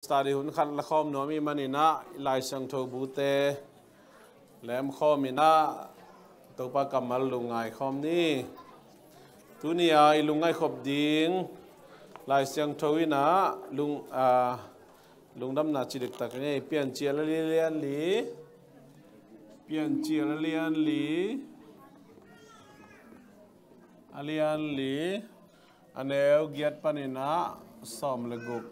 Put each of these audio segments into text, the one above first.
สตาดิหุนขันละคอมหนอมีมันนะลายสังโทบูเตแหลมคอมินะตัวปากำมัลลุงไงคอมนี้ตุนีไอลุงไงขบดิงลายสังโทวินะลุงดำนาจิตตักเนี่ยเปลี่ยนเจียละเลียนลีเปลี่ยนเจียละเลียนลีอาเลียนลีอันเอวเกียรติปนินะสอมละกุก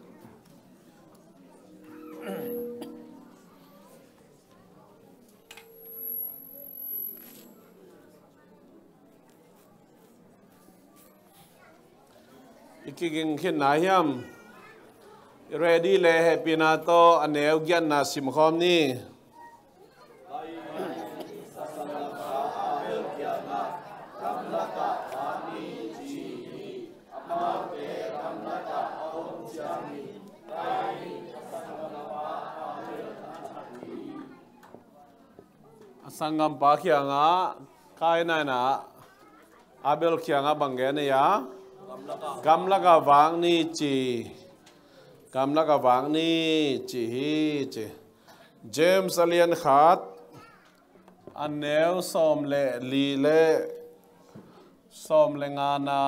อีกกิ่งขึ้นหนาหิมเรดี้เลยให้ปีนาโตอันเอวเกียรตินาสิมคอมนี่สังกัมปะเขียงอ่ะใครนั่นนะอาเบลเขียงอ่ะบังเกนี่ยกำลังกับวังนี่จีกำลังกับวังนี่จีเจมส์เลียนขาดอันเนวสอมเล่ลีเล่สอมเล่งานา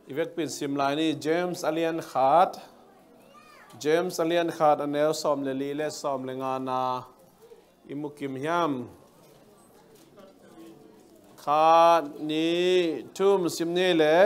อีเวกปินซิมไลนี่เจมส์เลียนขาดอันเนวสอมเล่ลีเล่สอมเล่งานาอิมุกิมยามขาดนี้ทุ่มสิมนี่แหละ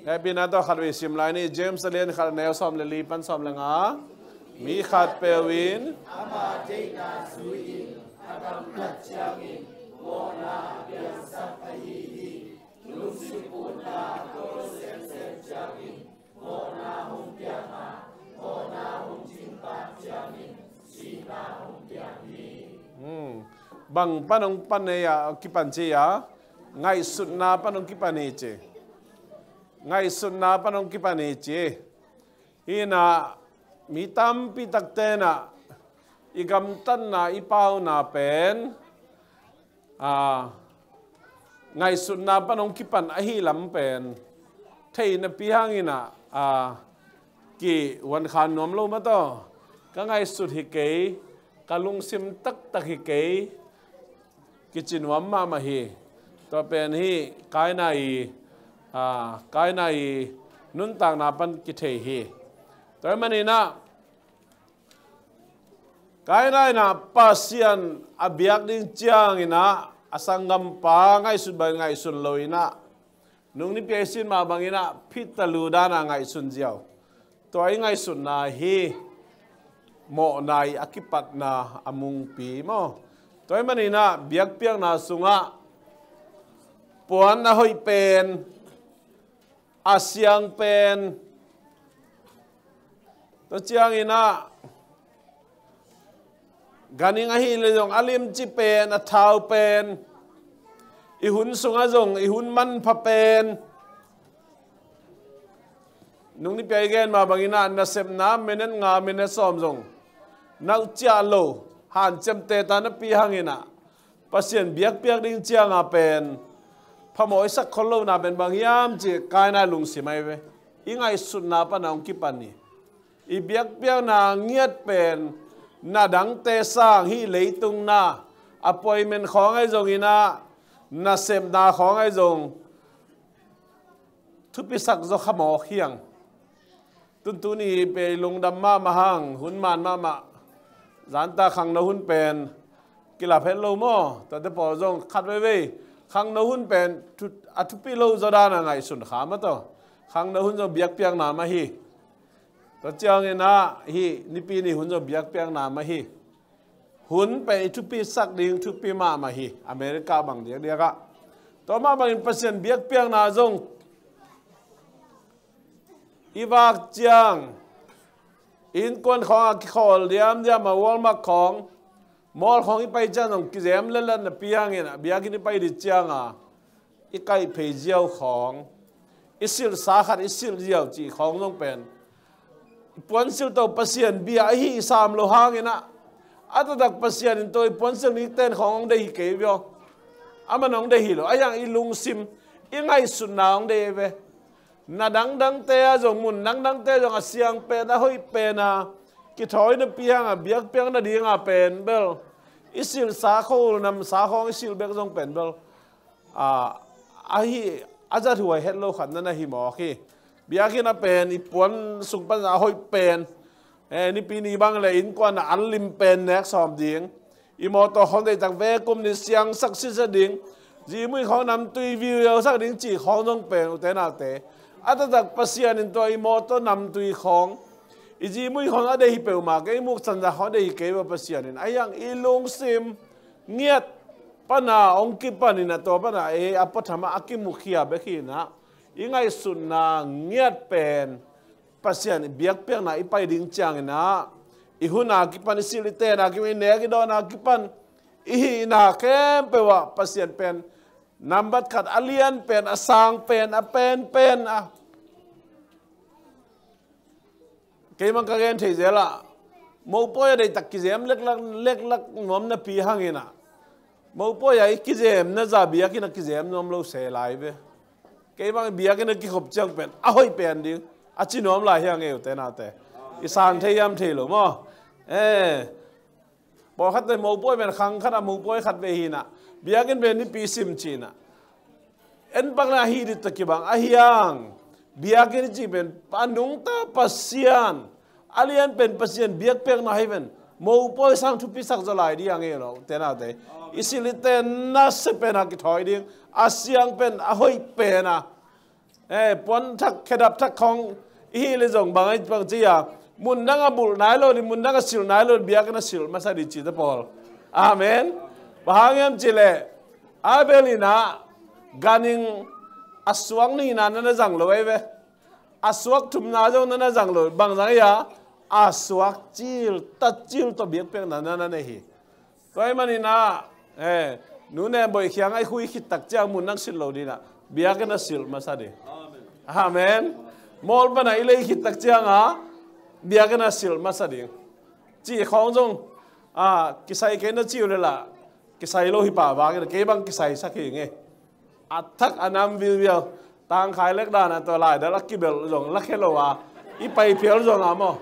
แค่ปีนั้นต้องขัดวิสิมไลนี่เจมส์เลียนขัดแนวซ้อมเลลีปันซ้อมเลงามีขัดเปวินบางปนงปันเนี่ยกิปันเจียไงสุดนาปนงกิปันเจไงสุดนาปนงกิปันเจฮีน่ะมีตั้มปีตักเตนะอีกำตันนะอีเป้านะเป็นไงสุดนาปนงกิปันอหิลำเป็นเทียนปีหังอินะกี่วันขานนมโลมาต่อก็ไงสุดฮิเกยกะลุงซิมตักฮิเกยกิจินวัมมาฮีตัวเป็นฮีกายนายนุนต่างนาปันกิเทฮีตัวมันนี่นะกายนายนะปัสยันอภิยักดิงเจียงอินะอสังกัมปาไงสุดใบไงสุดลอยนะนุ่งนี่เปียสินมาบางอินะพิตลูดานะไงสุดเจียวตัวไงสุดนาฮีโมนายอคิปัตนาอมุงปีโมตัวมันนี่นะเบียกเปียงนาสุงะปวนนะหอยเป็นอาเซียงเป็นตัวเจียงอินะกานิงอหิเลยจงอลิมจิเป็นอทาวเป็นอิหุนสุงะจงอิหุนมันพะเป็นนุ่งนี่ไปเกณฑ์มาบางอินะนัสเซมน้ำเมนันงาเมนัสซอมจงนักจ้าโลหันเจมเตตานปีหังอินะปัสเซียนเบียกเปียกดิ้งเจียงอาเป็นพะโมยสักคนโลนาเป็นบางยามจีกายนาลุงสิไม่เวอิงไอสุดนาปนองกิปันนี่อีเบียกเปียกนาเงียดเป็นนาดังเตสร้างฮีเลยตุงนาอปอยเมนของไอจงอินะนาเซมนาของไอจงทุพิสักจขโมเขียงตุนนี่ไปลงดำมาหังหุนมานมาจานตาขังนาหุนเป็นกีฬาเพลโลโมแต่เดี๋ยวพอจงคัดไว้ขังนาหุนเป็นทุพิโลจดานาไงสุนขามาต่อขังนาหุนจงเบียกเปียงนามาฮีตัวเจ้าเงินนะฮีนี่ปีนี้หุ่นจะเบียกเปียงนามาฮีหุ่นไปทุปีสักดิ่งทุปีมาฮีอเมริกาบางเดียกะต่อมาบางเปอร์เซ็นต์เบียกเปียงนาจงอีวากเจียงอินคนของอักขอลเดียมมาวอลมาของมอลของอีไปจังกิเจมเล่นเปียงเงินเบียกินไปดิเจียงอีไก่เพจเจียวของ อิสิลสาขัดอิสิลเดียวจีของต้องเป็นปวนสิลตัวปัสยันเบียฮีสามโลหะงี้นะอัตตักปัสยันตัวปวนสิลนี้เต้นขององเดฮิเกี่ยวอามันองเดฮิโลไอ้ยังอีลุงซิมอีไงสุนนาองเดเวนาดังเตะจงมุนดังเตะจงอาเซียงเป็นนะเฮ้ยเป็นนะกิถอยนะเปียงอ่ะเบียกเปียงนะดีงอ่ะเป็นเบลอิสิลสาเขานำสาของอิสิลเบกจงเป็นเบลไอ้อาจารย์ถวยเฮลโลขันนั่นนะฮิมอคีเบียกินะเป็นอีปวนสุกปัญญาเฮ้ยเป็นนี่ปีนี้บางเลยอินกว่านะอันลิมเป็นเน็กสอมดิ่งอีโมตัวของได้จากเวกุมนี่เสียงสักสิสดิ่งจีมือของนำตุยวิวสักดิ่งจีของจงเป็นอุตนาเตอัตตักปัสยานินตัวอีโมตัวนำตุยของอีจีมุยของอะไรฮิเปลมาเกยมุกสันจะเขาได้ฮิเกยว่าปัสยานินไอ้ยังอีลงซิมเงียดปนาองกิปนินตัวปนาอภิธรรมอากิมุขียาเบขีนะยังไงสุนนะเงียดเป็นปัสยานิเบียกเปียงนะอีไปดิ่งจังนะอีหุนากิปันสิลิเตนะกิมิเนกิโดนากิปันอีนาเข้มเปว่าปัสยานเป็นนำบัดขัดอเลียนเป็นอสางเป็นอเป็นเกี่ยมันก็เรียนที่เจละมูป่วยได้ตักกิเจมเล็กงอมนะปีหังอินะมูป่วยไอ้กิเจมนะจะเบียกินกิเจมนอมเราเสียหลายเว้ยเกี่ยมันเบียกินกิขบจังเป็นอ้อยเป็นดิอาชินอมหลายอย่างเอวแต่น่าแต่อีสานเทียมเทหรือมั้งบอกขัดแต่มูป่วยเป็นครั้งขณะมูป่วยขัดเวหินะเบียกินเป็นนี่ปีซิมจีนะเอ็นปังนาฮีดิตะกี้บังอาฮิยังเบียกินจีเป็นปานุงตาปัสยันอาเลียนเป็นปัสยันเบียกเปียกนาฮีเป็นมูป่วยสังทุพิสักจะหลายดีอย่างเงี้ยหรอแต่น่าแต่อิสิลิเตนัสเป็นนักถอยดิ่งอาเซียงเป็นอาหอยเป็นนะปนทักขดับทักของอีเลยจงบางทีอ่ะมุนดังอบุลนายโลดิมุนดังสิลนายโลเบียกันสิลมาสดิจิตพอลอาเมนบางอย่างจิเลอาเบลินะganing aswang ni na na jang lo eve aswak thum na jong na jang lo bang jang ya aswak chil ta chil to biak pek na ne hi toy mani na nu ne boy khiang ai khui khit tak chang mun nang sil lo di na biak na sil ma sa de amen mol ba na ile khit tak chang a biak na sil ma sa de chi khong jong kisai ke na chiu le la kisai lo hi pa wa ke bang kisai sa ki ngeอัทักอนามวิวต่างขายเล็กด้านตัวลายเดลักกิเบลจงลักเฮโลวาอีไปเพียวจงอ่ะมั้ง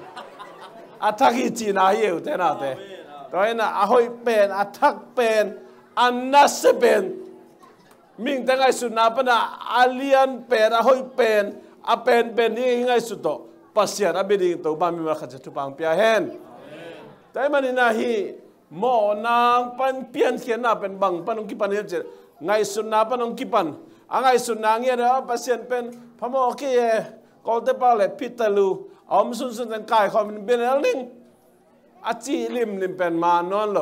อัทักอีจีน่าเหี้ยวเท่านั้นเต้ตัวนี้นะอาหอยเป็นอัทักเป็นอันนัสเป็นมิ่งแต่ไงสุดนับนะอาเลียนเป็นอาหอยเป็นอาเป็นนี่ไงสุดโตปัสยานาบิดิงตัวบ้านมีมาขัดจุปังเปียเห็นแต่มันนี่นะฮีหมอนางปันเปียนเขียนน่ะเป็นบังปันองกิปันเห็นเจไงสุนนาปนองกิปันไงสุนนาเงี้ยนะปัสยันเป็นพม่าโอเคก็เตปาเลพิตาลูอมสุนกายเขาเป็นเอลนิงอาจีลิมเป็นมานอนโล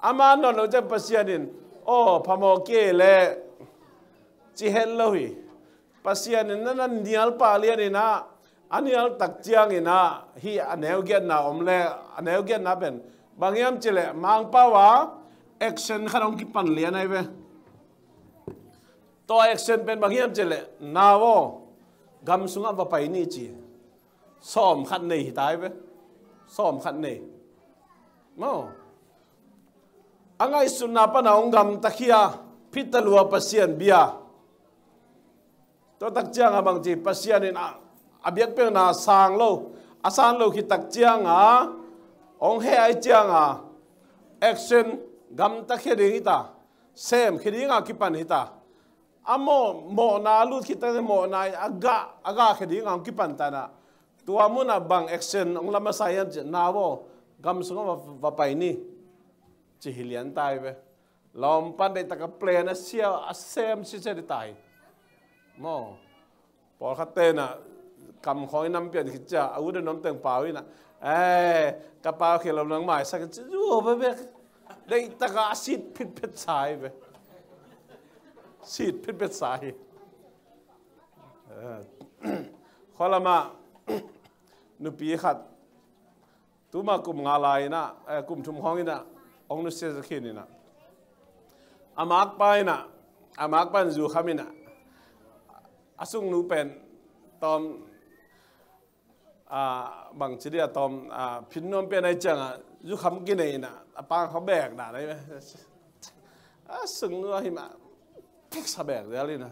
อามานอนโลจะปัสยันินโอ้พม่าโอเคเลยจีเฮลโลฮีปัสยันินนั่นเนียลปาเลียนินะอันนี้ตักเจียงอินะฮีอันเอลเกนนะอมเล่อันเอลเกนนะเป็นบางอย่างจิเลมังป้าวะแอคชั่นขนมกิปันเลียนไอเวตัวแอคชั่นเป็นบางอย่างเจเลนาวกำสุงว่าไปนี่จีซ้อมขัดในตายไปซ้อมขัดในมั้งอังไงสุนับปนองกำตะเคียพิตลัวปัสยันเบียตัวตักเจียงบางทีปัสยันนี่นะอาเบียกเป็นนาสางโลอาสางโลคิตักเจียงองเฮไอเจียงแอคชั่นกำตะเคียดิ้งฮิตาเซมคิดิ้งกิปันฮิตาอาโมนาลูคิดแต่โมนาอากาคดีงามกิปันตานะตัวมุนาบังเอ็กเซนองลามาไซยันนาวกำสงว่าไปนี่จิฮิเลียนตายไปลอมปันได้ตะกับเปลนะเสียวเซมซิเซได้ตายโมพอขัดเตนะกำของน้ำเปลี่ยนขิดจ้าอาวุธน้ำเต็งเปล่าอีน่ะกระเป๋าเขียวลำนังใหม่สักจะดูไปได้ตะกับอาซิดพิษเพชรสายไปสิทธิ์เป็นสายข้อละมานุปีขัดตัวมากลุ่มงาลายนะกลุ่มทุมห้องนี่นะองนุเสียสกินนี่นะอามากไปนะอามากไปอยู่ขามินะอาสุงนูเป็น tòm bằng chỉ địa tòm phim nôm bên này chẳng du khám cái này nè paเขาแบกน่ะได้ไหมซึ่งนู้นที่มาพิกซาแบกเดี๋ยวนี้นะ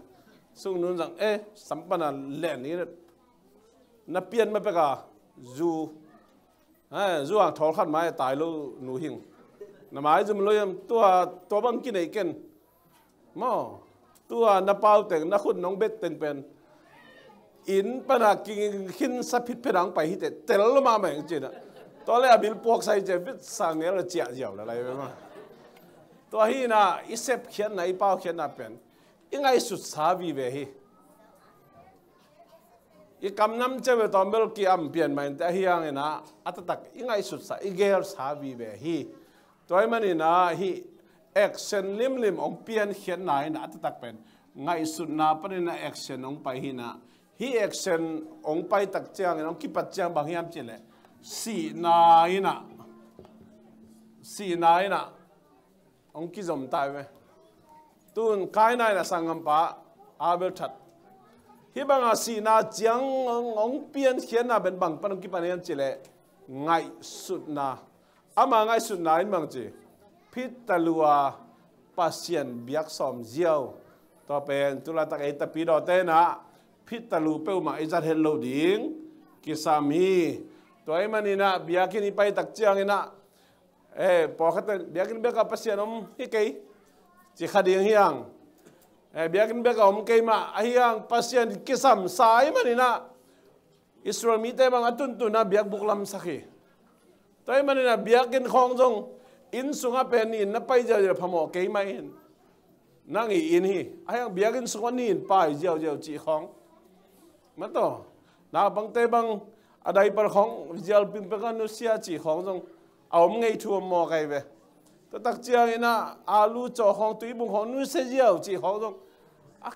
ซึ่งนู้นสั่งสัมปันธ์แหล่นี้นับเปลี่ยนมาไปกับจูอ่างทอขัดไม้ตายแล้วหนูหิงน้ำไม้จะมันเลยตัวบังกินไหนกันมั่วตัวนับเป้าแต่งนักขุดน้องเบ็ดเป็นอินปนักกินขินสับพิษเพดังไปที่แต่แล้วมาเหมือนจริงนะตอนแรกบิลปวกใส่เจ็บสั่งเงี้ยเราเจียเจียวอะไรไปมาตัวฮีน่ะอิเซปเขียนไหนเป้าเขียนน่ะเป็นยังไงสุดสาวีเวฮีอีกำน้ำเจ้าตอนเบลกี้อัมเปลี่ยนมาแต่ฮียังไงนะอัตตักยังไงสุดสาอีเกลสาวีเวฮีตัวมันนี่นะฮีแอคชั่นลิมองเปลี่ยนเขียนไหนนะอัตตักเป็นไงสุดนะปนินะแอคชั่นองไปฮีนะฮีแอคชั่นองไปตักเจียงองคิดปัจเจียงบางอย่างเจเลยสีนายนะองคิดจมตายไหมตุนกายนายนะสังกัมปะอาเบลทัดที่บางอาสีนาจียงองเปลี่ยนเขียนนะเป็นบางปนองคิดปันยังเจเลยไงสุดนะอามาไงสุดนะอินบางจีพิตลัวปัสยันเบียกสมเจียวต่อเป็นตุลาตักเอตปีดอเตนะพิตลูเป้ามาอิจัดเฮลโลดิ้งกิสามีตัวมันนี่นะเบียกินไปตักเจียงนี่นะพอเขาเต้นเบียกินเบียกับปัสยันอมฮิกย์จิขัดยังเฮียงเบียกินเบียกับอมเกย์มาเฮียงปัสยันกิสามสายมันนี่นะอิสราเอลมีแต่บางตุนนะเบียกบุกลำสักทีตัวมันนี่นะเบียกินของจงอินสุงาเป็นอินนับไปเจอพม่าเกย์ไม่เห็นนั่งอินฮีเฮียงเบียกินสุงานี่อินไปเจอจีของมาต่อนาบางเตบังอะไรปะของเจลปิมเปกันนุเซียจีของจงเอาไงทัวมอไกเวตัวตักเจียงนะอาลูจ่อของตุยบุงของนุเซียเจลจีของจง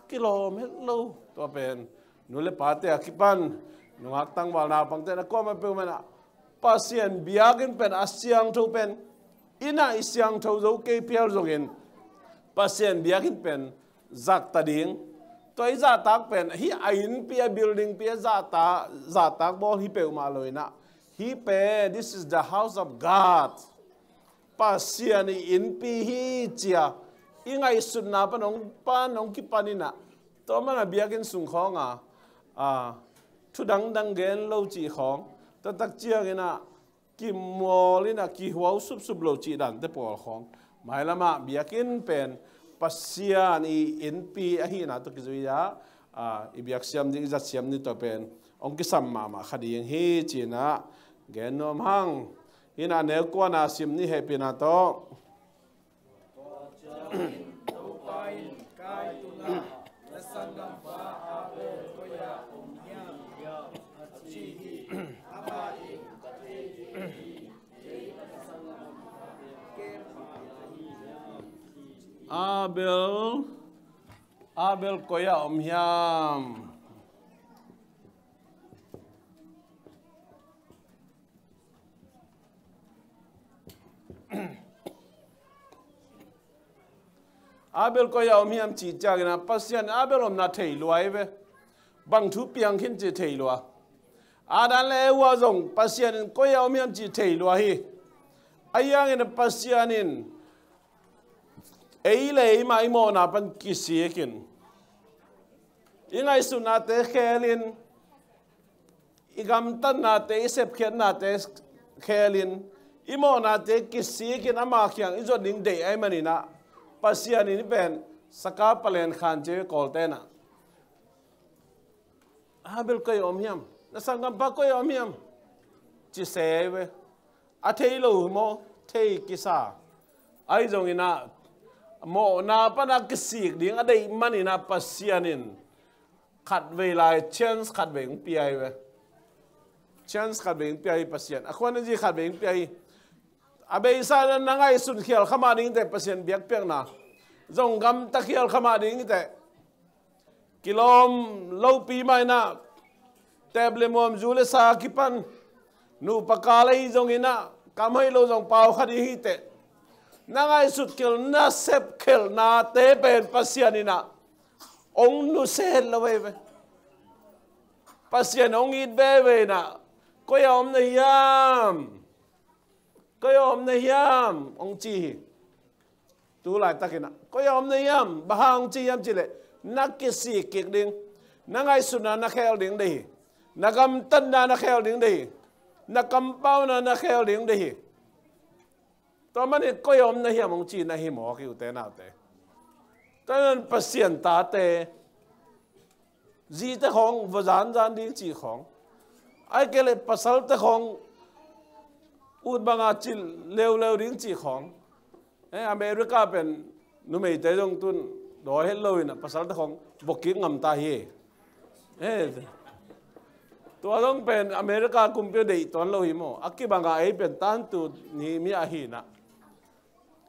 กิโลเมตรโลตัวเป็นนุเลปาเตะคิปันนุหักตั้งวานาบางเตนะก็มาเป็นมันปัสยันเบียกินเป็นอาเซียงทูเป็นอินาอาเซียงทูโจเกย์เพียร์จงอินปัสยันเบียกินเป็นจักตัดิงตัวไอ้จ่าตักเป็นฮีไอ้อินเปียบิลดิ้งเปียจ่าตักบอลฮีเปอมาเลยนะฮีเป this is the house of God ปัสยานีอินปีฮีเจียยังไงสุดนะปนองคิปานินะตัวมันเบียกินสุงของทุดังเกนโลจีของตัวตักเจียกินะกิมอลินะกิหัวสุบโลจีดันเตปอลของหมายละมาเบียกินเป็นปัสยานีอินปีอะฮีนะตุกิจุยาอิบิยักเซียมดิจัดเซียมนี่ตัวเป็นองคิสัมมาคดียังฮีจีนะเกนนอมหังฮินาเนกวนาซิมนี่เฮปินาโตอาเบลก็ยาอมยามอาเบลก็ยาอมยามจีจากนะปัสยันอาเบลอมนาเทยลวยเวบางทุเปียงขึ้นจีเทยลวอาดันเลวว่าจงปัสยันก็ยาอมยามจีเทยลวฮีอายังเงินปัสยันินเลยมาอิโมนาเป็นกิเสียกินยังไงสุนัขเตะเคลินอีกำตันนาเตะเสพเขียนนาเตะเคลินอิโมนาเตะกิเสียกินอามาเขียงอีจดดิ้งเดย์ไอ้มันนี่นะปัสยานี่เป็นสกาเปลนขันเจอกอลเตนะฮาเบลก็ยอมยำนั่นสังกัมปะก็ยอมยำจิเสวอาเทยลูโมเทยกิสาไอ้จงอินะโมนาปนักสิกดิ้งอะไรมันนี่นะปัสยานินขัดเวลาเชนส์ขัดเวงปีไอเวเชนส์ขัดเวงปีไอปัสยันอะคนนั้นจีขัดเวงปีไออาเบย์ซาดันนังไอสุดเขียวขมาดิ้งแต่ปัสยันเบียกเปียงนะจงกำตะเขียวขมาดิ้งแต่กิโลมโลปีไม่นะแต่เบลมอมจูเลสากิปันนูปากาเลยจงอินะกำให้โลจงเป่าขัดฮิแต่นังไอสุดเขียวน่าเซฟเขียวน่าเตเป็นปัสยันนี่นะองนุเซลละเว้ย pasien ông ít về na coi ông này hiam ông chi tu lại ta kia na coi ông này hiam bahang chi hiam chi lệ nắc cái gì kẹt đinh nắc ai suna nắc heo đinh đi nắc cầm tân na nắc heo đinh đi nắc cầm bao na nắc heo đinh đi tao mà này coi ông này hiam ông chi na hiam họ kêu thế nào thế tao nên pasien ta thế gì thế không vừa dán đi chỉ không ai kêu là pasal thế không út bằng à chỉ leo đi chỉ không America bên nó mấy thế trong tuần đó hết lâu nè pasal thế không bốc kiến ngầm ta hi tôi trong bên America cũng biết đấy toàn lâu hi mo aki bằng à ấy bên tan tu ni mi à hi na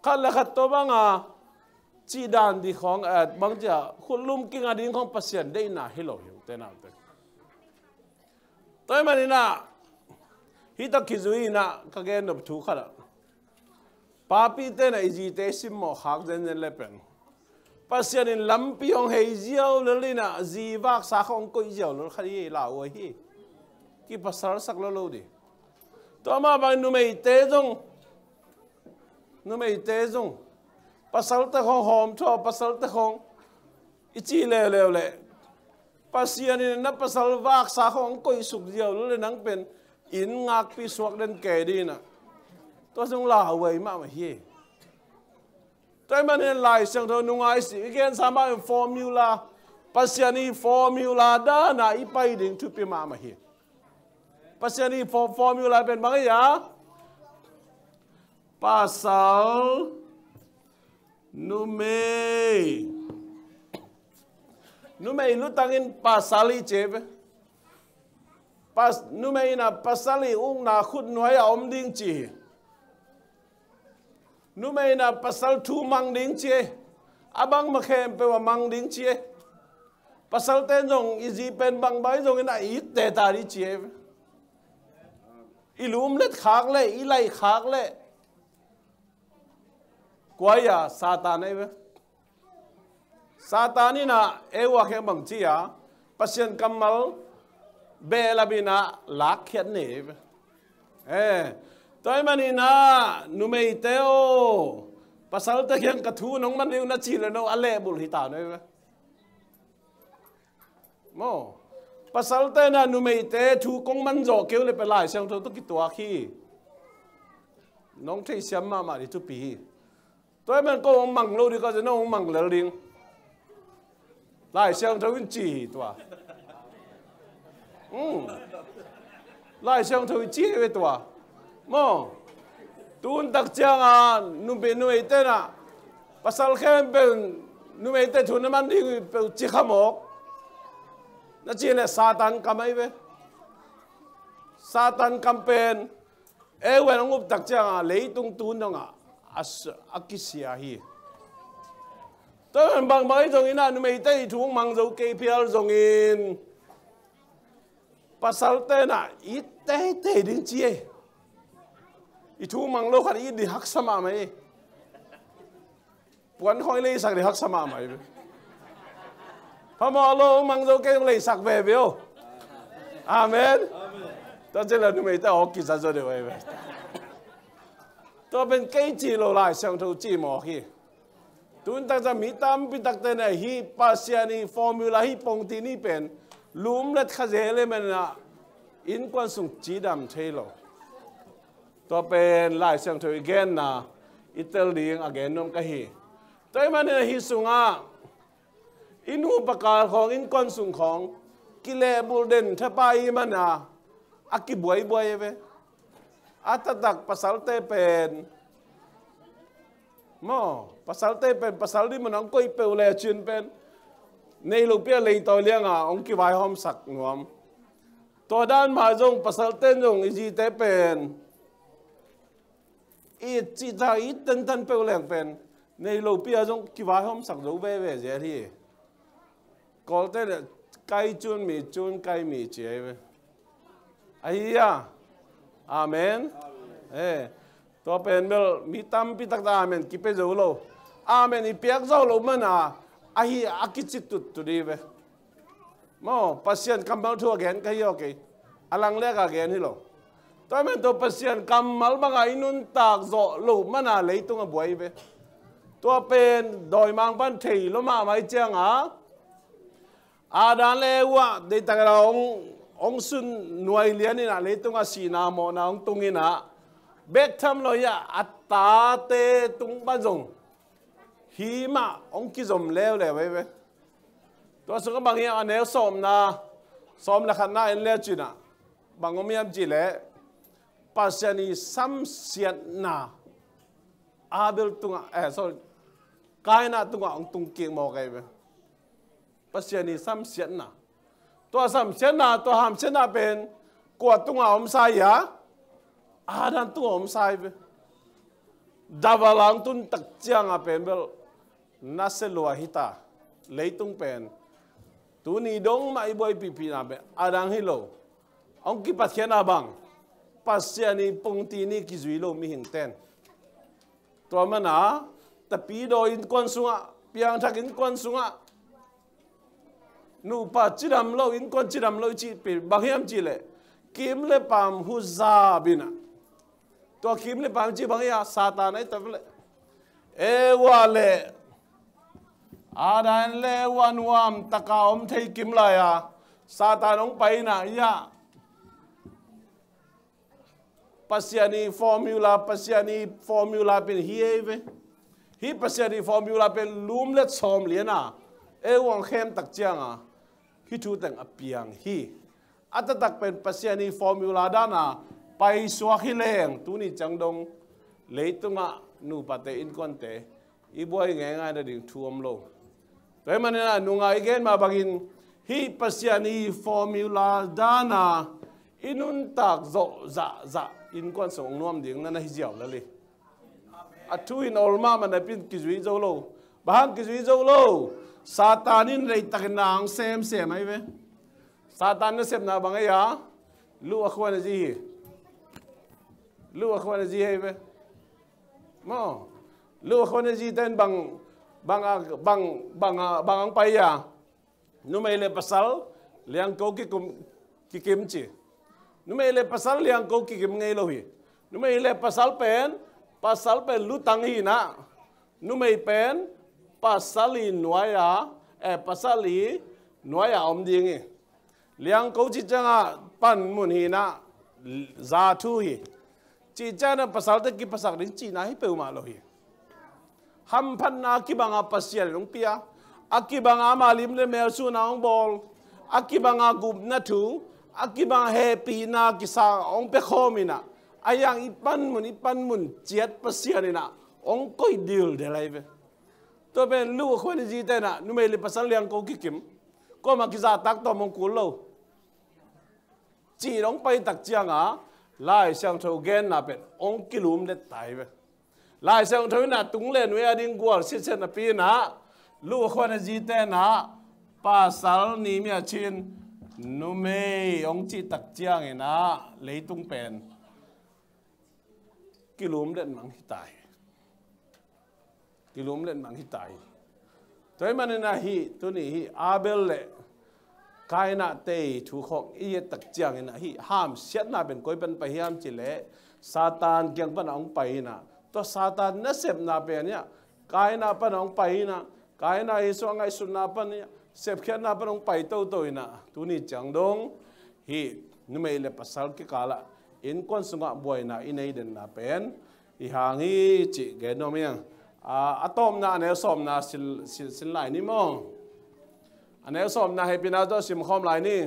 khát là khát to bằng à chỉ đàn đi không bằng chả khuôn lum kinh à đi không pasien đây na hello hiểu thế nào thế tôi mà đi na hita kizui na kage nộp thu khara Paupi te na izi te sim mo khak zen zen lepen pasien in lampi ong hei ziao le na zi vak sa khong koi ziao lo khari la o hi ki pasar sak lo di to ma ba nu mei te zong pasal te khong hom tho pasal te khong ichi le pasien in na pasal vak sa khong koi suk ziao lo le nang pen in ngạc pi suak den kề đi nè tôi dùng là vậy mà hi tôi mà nên lại sang thôi nung ai sĩ cái sama formula pasiani formula đó na ipai ding tu pi mà hi pasiani formula bên bằng ya pasal numei lu tangin pasali chebe numei na pasali ung na khut nuai om ding chi numei na pasal thu mang ding chi abang ma khem pe wa mang ding chi pasal ten jong izi pen bang bai jong na it te ta ri chi ilum let khak le ilai khak le kwaya satan ai ve satani na ewa khem bang chi ya pasien kamal bê la bina lạc khiết nè tôi mà nè nu mày teo pasal ta khiang cả thu nông man yêu na chi là nó ale bul hita này mo pasal ta na nu mày te thu công man zo kêu le pe lai sang thôi tôi kí tua khi nông thấy xem mà đi tu pi tôi mà có ông măng lâu đi có gì nó ông măng lờ điên lai sang thôi chỉ tua lại sang thôi chia về tòa mo tuôn đặc trang à nung bên nuôi tên à pasal khem bên nuôi tên thun naman đi bên chia khăm ốc nó chia là satan cầm ấy về satan campaign ấy về nó ngụp đặc trang à lấy tung tuôn đâu à akisia hi tôi bằng mấy rồi na nuôi tên thun mang dấu KPL rồi in pasal te na ite ding chie itu mang lo khari di hak sama mai puan khoi le sak di hak sama mai pamo lo mang zo ke le sak ve veo amen ta je la nu mai ta ok sa zo de ve to ben ke chi lo lai sang thu chi mo hi tun ta za mi tam pi tak te na hi pasiani formula hi pong ti ni pen lúm lết khá dễ lên mình là in quan sung chỉ đam thế lo to pen lại sang thôi again na itel ding again nom ka hi tôi mà nên hi sunga in hu pakal khong in quan sung khong kile bulden thapai man na aki buai ve atatak pasal te pen mo pasal te pen pasal di man ang koi pe le chin pen nei lu pia lei to liang à ông ki vai hom sak nuam to dan ma jong pasal ten jong iji te pen i chi ta i ten pe leng pen nei lu pia jong ki vai hom sak zo ve je thi kol te kai chun kai mi che ve ai ya amen to pen bel mi tam pi tak da amen ki pe zo lo amen i piak zo lo man à ai akichit tu đi về mo pasien kamal thu again kayo okay alang lek again hilo toy men to pasien kamal banga inun tak zo lu mana leitung a buai ve to pen doi mang ban thei lo ma mai chang a dan le wa de ta ra ông sun nuôi liền ni na leitung a sina mo na ông tung ina bek tham lo ya atta te tung ba zong hi ma ông ki zom leo le veตัวสุขบางอย่างอันนี้สมละขนาดเลี้ยจีน่ะบางมีอันจีเล่ปัจจัยนี้ซ้ำเสียน่ะอาเบลตุงsorry กายน่ะตุงองตุงเก่งมอกไงเว้ปัจจัยนี้ซ้ำเสียน่ะตัวซ้ำเสียน่ะตัวหามเสียน่ะเป็นกวดตุงอมไซยะอาดันตุงอมไซเว้ดาวลังตุนตักเจียงอ่ะเป็นเบลนัสเซลัวฮิตาเลยตุงเป็นตัวนี้ดงมาอีบอยปีนาเปอาดังฮิโลองกิปัจเจนาบังปัจเจนีปงตีนี่กิจุยโลมีหิงเต้นตัวมันนะแต่ปีโดอินควันสุงะเปียงทักอินควันสุงะนูปัจจิดำโลอินควันจิดำโลจีปีบางอย่างจีเลยคิมเลปามฮุซาบินะตัวคิมเลปามจีบางอย่างซาตานไอ้ตัวเลยเอวาเลอาดันเลวันวามตะกาอมเทกิมลายาซาตานองไปนะยะปัสยานีฟอร์มูลาเป็นฮีเอเวฮีปัสยานีฟอร์มูลาเป็นลูมเล็ดซอมเลียนะเอวังเข้มตักเจียงอ่ะฮิทูแต่งอเปียงฮีอัตตักเป็นปัสยานีฟอร์มูลาด้านะไปสวาฮิเลงตุนี่จังดงเลยตุงะนูปะเตอินคอนเตอีบวยง่ายๆได้ดึงท่วมโลแต่มันน่ะนุ่งไอเกนมาบักินฮีปัสยานีฟอร์มูลาด้านะอินุนตักโซจะอินคอนส่งนวมดิ่งนั่นให้เจียวแล้วเลยอัตุอินอลมามันเป็นกิจวิโจโลบางกิจวิโจโลซาตานินเลยตักนางเซมไหมเว้ซาตานนั่นเซมนาบางอย่างลูกอควานจีให้เว้มอลูกอควานจีเต้นบางไปยานุ่มเอเลปัสสาวเลี้ยงโกกิมจีนุ่มเอเลปัสสาวเลี้ยงโกกิมไงโลหินุ่มเอเลปัสสาวเป็นลุตังฮีนะนุ่มเอเป็นปัสสาวลีนัวยาปัสสาวลีนัวยาอมดีงี้เลี้ยงโกจิจังอ่ะปันมุนฮีนะซาทูฮีจิจังนั้นปัสสาวตะกี้ปัสสาวดิ้งจีน่าให้เปิวมาโลหิฮัมพันนาคิบังอาปัสยาลงเปียอาคิบังอามาลิมเลเมลซูนาองบอลอาคิบังอากุบนัทูอาคิบังเฮปีนากิสาองเปโคมินะอายังอีปันมุนเจียดปัสยานี่นะองก็อีดิลเดลัยเวตัวเป็นลูกคนจีเตนะนุ่มเอลิปัสสาวเลี้ยงโกกิมก็มากิซาตักตัวมงกุลโลจีน้องไปตักเจียงอ่ะไล่เสียงโทเกนน่ะเป็นองกิลุมเล็ดตายเวลายเสียงเท่านั้นตุงเล่นเวียดิ้งกัวสิเซนปีนะลูกคนจีเตนะป้าสาวนี่มีอาชีพนุ่มเอองจีตักเจียงนะเลยตุงเป็นกิลุมเล่นมังฮิตายตัวมันนะฮีตัวนี้ฮีอาเบลเล่กายน่ะเตยถูกของอีตักเจียงนะฮีห้ามเสียน่ะเป็นก้อยเป็นไปห้ามจิเล่ซาตานเกี่ยงปันองไปนะตัวซาตานนั่นเสพนาเป็นเนี่ยกายน่ะปนองไปนะกายน่ะอิสวงไอสุนนาปนเนี่ยเสพแค่น่ะปนองไปโตนะตัวนี้จังดงฮีนุ่มเอเลปัสสาวกิกาละอินคอนสุงะบวยนะอินเอเดนน่ะเป็นอีหางฮีจิเกนโนเมียอะตอมน่ะเนี่ยสมน่ะสินไหลนี่มั้งอันนี้สมน่ะให้พี่น้าตัวสิมคอมไหลนี่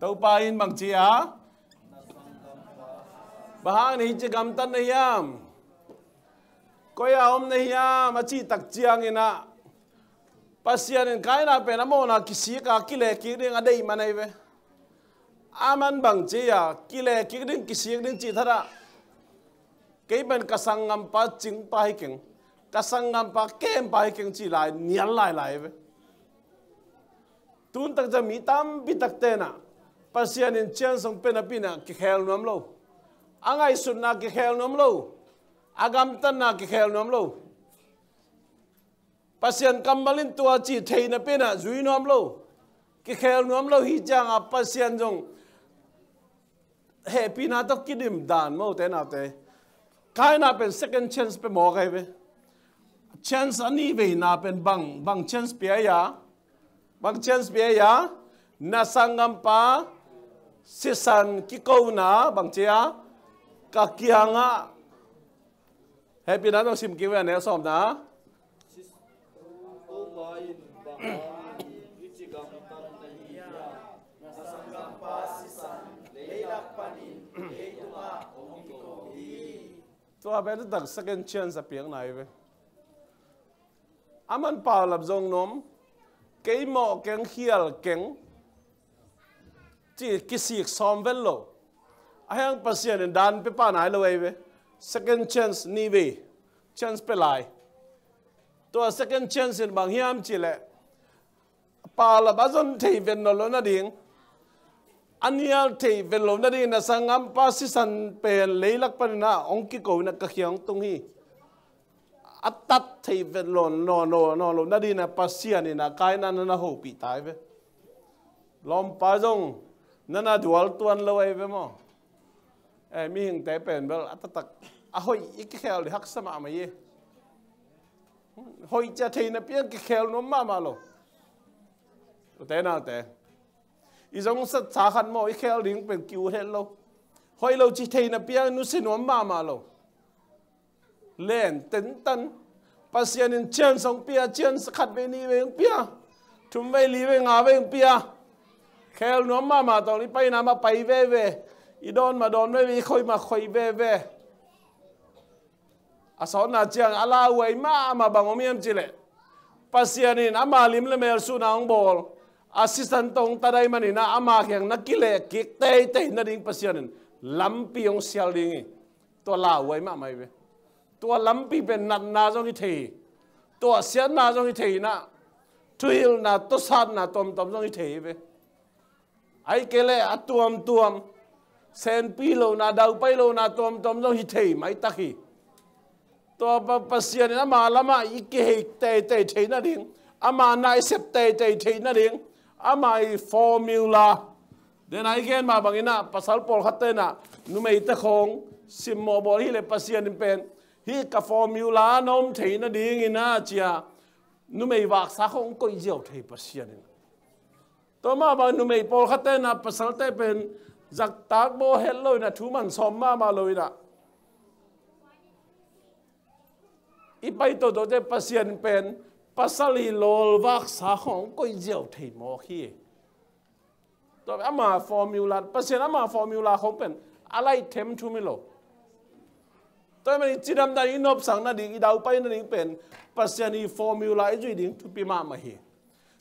ตัวปาอินบางจีอ่ะบางนี่จะกำตันในยามก็ยามในยามมาจีตักเจียงอินะปัสยานินกายน่ะเป็นน้ำมันกิสิกากิเลกิเรื่องอะไรมาในเวอามันบางจีอ่ะกิเลกิเรื่องกิสิกเรื่องจีท่าระเกี่ยเป็นกษังงามปัจจิงไปเก่งกษังงามปัจเก่งไปเก่งจีหลายเนียนหลายเวตุนตักจะมีตามปิตักเตนะปั pasian in chance song penapina ki khel nom lo angai sun na ki khel nom lo agam tan na ki khel nom lo pasian kamalin tua chi thei na pena zui nom lo ki khel nom lo hi chang a pasian jong happy na to kidim dan mo te na te kai na pen second chance pe mo kai ve chance ani ve na pen bang chance pe ya bang chance pe ya na sangam pa sisan ki ko na bang chia ka kianga happy na to sim ki ve ne som naตัวเป็นตัก second chance เพียงไหนเว้ยอามันเปล่าหลับจงนมเกี่ยหมอเก่งเฮียลเก่งที่กิสิกซ้อมเวลโลไอ้ยังปัสยานดันไปป้าไหนเลยเว้ย second chance นี่เว้ย chance ไปไหลตัว second chance บางยามจีแหละเปล่าหลับจนที่เวนโลนั่นเองอันนี้ที่เวลานั่นเองนะสังกัมปัสสันเป็นเลยลักปนนะองค์กิโกนักเขียงตรงนี้อัตตัดที่เวลาโนนั่นเองนะปัสยานี่นะกายนั้นนะหูปีตายไปลมปาจงนั่นนะดูอัลตัวนเลยไปมั้งมีหิงแต่เป็นเบลอัตตักอ่ะหอยอีกแค่เลยฮักสมาไม่เย่หอยจะที่นะเพียงแค่น้ำมาโลแต่น่าแต่อีจงสัตย์สาขันโมอีแค่ลิงเป็นกิวเฮลโลหอยเราจิตเทนเปียนุสินวมมาโลเล่นเต็นตันปัสยานินเชียนสองเปียเชียนสกัดเวนีเวงเปียทุ่มเวลีเวงาเวงเปียแค่นวมมาตอนนี้ไปน้ำมาไปเวอีโดนมาโดนเวค่อยมาค่อยเวอาสอนนาเจียงอาลาไว้มาบังอมีมจิเลปัสยานินอามาลิมเลเมลสูนางบอลอาศิสันตงตาได้มันนี่นะอามาเขียงนักกิเลสกิเตยนั่นเองปัสยานินลำปีองเสียลิงตัวลาไว้มาไม่เว้ตัวลำปีเป็นนัดนาจงที่เทตัวเสียนาจงที่เทนะทุยลนาตัวสัตนาตอมจงที่เทเว้ไอ้เกเลอตัวมเซนปีโลนาดาวไปโลนาตอมจงที่เทไม่ตักฮีตัวปัสยานินอามาละมาอีกเกยเตยนั่นเองอามาในเซปเตยนั่นเองอามาฟอร์มูลาเดี๋ยวไหนแค่มาบางทีนะภาษาโปรขัดเตนะนุ่มไอตะคงซิมโมบอลที่เลยปัสยานิเป็นฮีกับฟอร์มูลานมเทนั่นเองนะเจียนุ่มไอวักษาของก็เยี่ยวเทปัสยานิตัวมาบางนุ่มไอโปรขัดเตนะภาษาเตเป็นจักตากโบเฮลเลยนะทุมันสมมาเลยนะอีไปตัวเจปัสยานิเป็นภาษาลีโลวักษาของก็เยี่ยวเทมอขี้ตัวอามาฟอร์มูลาปัสยานิอามาฟอร์มูลาของเป็นอะไรเทมทูมิโลตัวมันจีดำได้อินอบสังนั่นเองอีดาวไปนั่นเองเป็นปัสยานิฟอร์มูลาไอ้จุดนี้ทุกปีมาฮี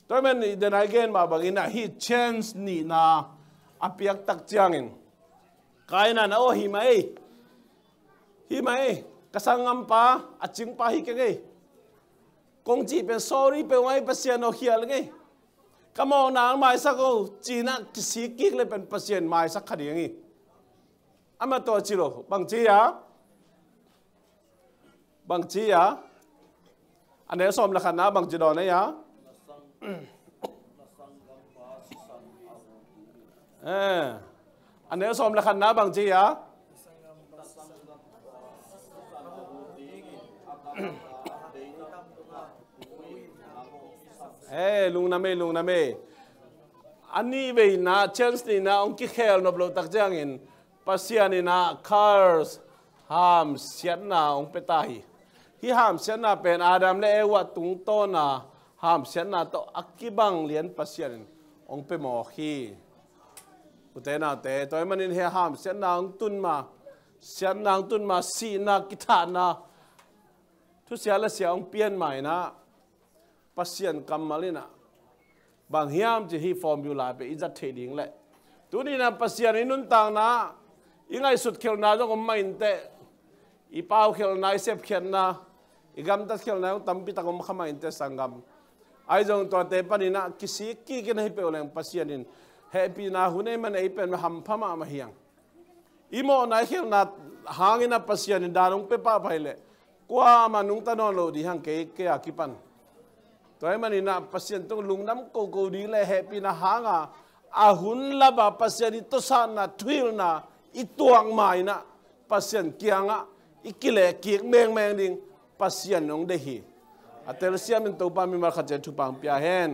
ตัวมันเดินไอเกนมาบางทีนะฮีเชนส์นี่นะอาเปียกตักจังเองกายนั่นโอ้หิมะกระสังงำปาอาจิงปาฮิเกงกงจีเป็น sorry เป็นไว้ปัสยานิเฮียเลยก็มองนางไม่สักก็จีน่ะสีกิ๊กเลยเป็นปัสยานิไม่สักขนาดนี้อามาตัวจีโร่บางจีอันนี้สมละขนาดบางจีโร่เนี่ยอันนี้สมละขนาดบางจีลุงนาเมอันนี้เว้ยนะเชนส์นี่นะองค์ขี้เขลนับโลตักจังอินปัสยานินะคาร์สฮามเสียนนะองค์เปตาฮีที่ฮามเสียนนะเป็นอาดัมและเอวะตุงโตนะฮามเสียนนะโตอักกิบังเลียนปัสยานินองค์เปมอฮีอุเตนะเตตัวมันนี่ฮามเสียนนะองตุนมาสีนะกิธานะทุเสียละเสียองเปลี่ยนใหม่นะปัสยานกรรมมาเลยนะบางยามจะฮีฟอร์มูลาไปอิจัดเทดิ้งเลยตัวนี้นะปัสยานินุนต่างนะยังไงสุดเขียวนาต้องไม่อินเตอีเป้าเขียวนาเซฟเขียนนะอีกำตัดเขียวนาต้องตั้มพิตากรมขมาอินเตสังกัมไอ้จงตัวเตปนี่นะกิสิกี้กันให้เปล่าแรงปัสยานิน เฮปีนาหุ่นไอ้มันไอ้เป็นมาหำพม่ามาเฮียงอีโมนายเขียนนัดหางอินาปัสยานิดานงเปป้าไปเลยกว่ามันนุงตะนอนโลดีหังเกะกิปันตัวไอ้มันอินาปัสยานต้องลุงน้ำโกดีเลยเฮปีนาหางอาหุ่นละบาปัสยานิตุสานะทวิลนะอีตัวงไม้นะปัสยานเกียงอีกิเลเกียกแมงดิ่งปัสยานนงเดฮีอัตเลเซียมันตัวปามีมาขัดเจนทุปังเปียเฮน